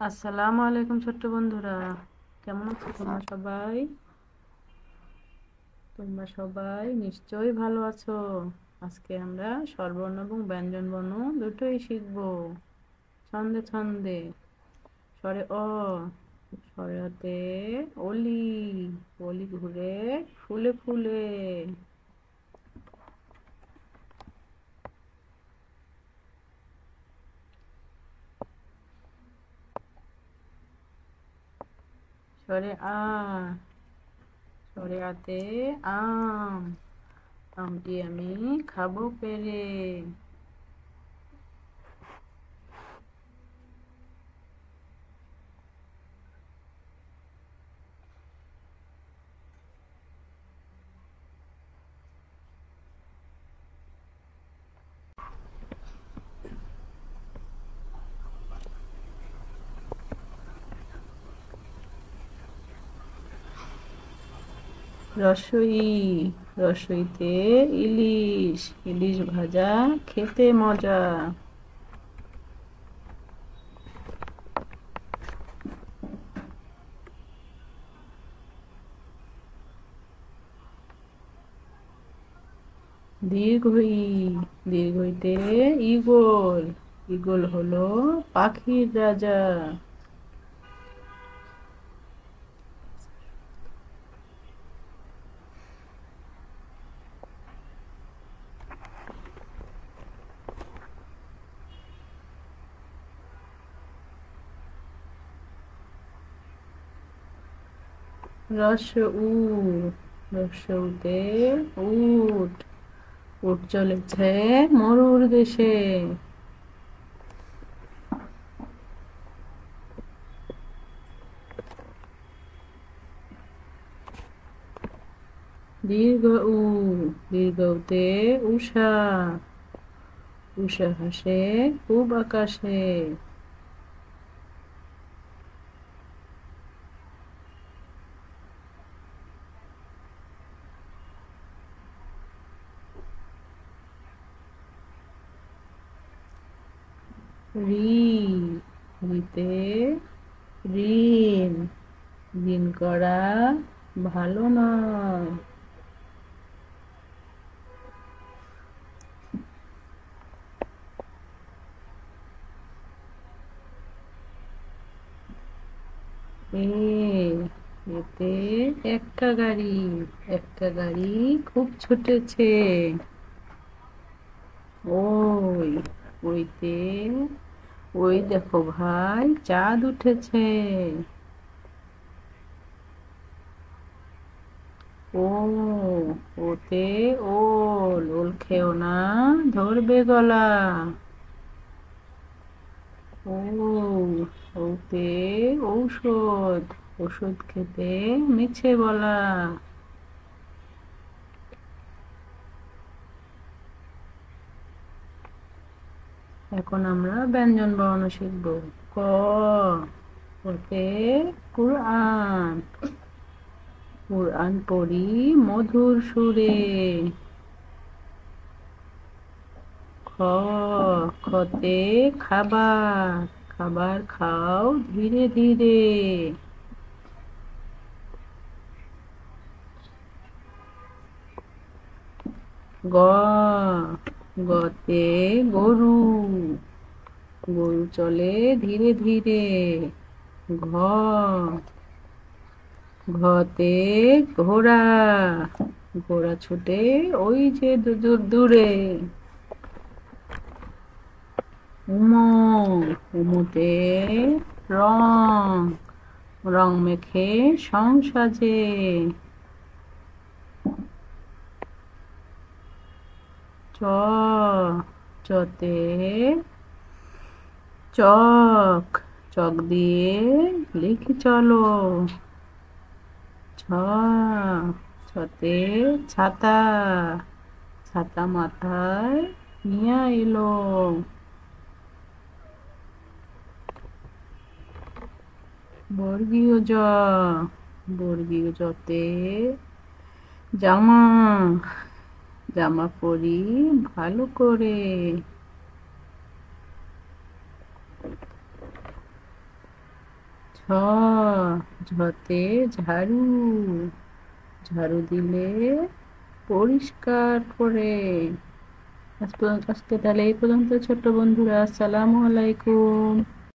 আসসালামু আলাইকুম ছোট্ট বন্ধুরা, কেমন আছো তোমরা সবাই নিশ্চয়ই ভালো আছো। আজকে আমরা স্বরবর্ণ এবং ব্যঞ্জনবর্ণ দুটোই শিখবো। ছন্দে ছন্দে। স্বরে অ, স্বরে অতে অলি, অলি ঘুরে ফুলে ফুলে। স্বরে আ, স্বরে আতে আম, আমটি আমি খাবো পেরে। রসই, রসইতে ইলিশ, ইলিশ ভাজা খেতে মজা। দীর্ঘই, দীর্ঘইতে ঈগল, ঈগল হলো পাখির রাজা। রসউ, রসউতে উট, উট চলেছে মরুর দেশে। দীর্ঘ উ, দীর্ঘতে উষা, উষা হাসে পূব আকাশে। রি, রিতে ঋণ, ঋণ করা ভালো নয়। এ, এতে একটা গাড়ি, একটা গাড়ি খুব ছুটেছে। ওই, ওইতে ওই দেখো ভাই, চাঁদ উঠেছে। ও, ওতে ওল, ওল খেও না, ধরবে গলা। ও, ওতে ঔষধ, ওষুধ খেতে মিছে বলা। এখন আমরা ব্যঞ্জন বর্ণ শিখব। ক, ওতে কুরআন, কুরআন পড়ি মধুর সুরে। খ, খতে খাবার, খাবার খাও ধীরে ধীরে। গ, গতে গরু, গরু চলে ধীরে ধীরে। ঘ, ঘতে ঘোড়া, ঘোড়া ছুটে ওই যে দূর দূরে। উম, উমুতে রং, রং মেখে সং সাজে। চ, চতে চক, চক দিয়ে লিখি চলো। ছ, ছতে ছাতা, ছাতা মাথায় নিয়া এলো। বর্গীয় জ, বর্গীয় জতে জামা, জামা পরি ভালো করে। ঝতে ঝাড়ু। ঝাড়ু দিলে পরিষ্কার করে। আজকে তাহলে এই পর্যন্ত ছোট্ট বন্ধুরা, আসসালামু আলাইকুম।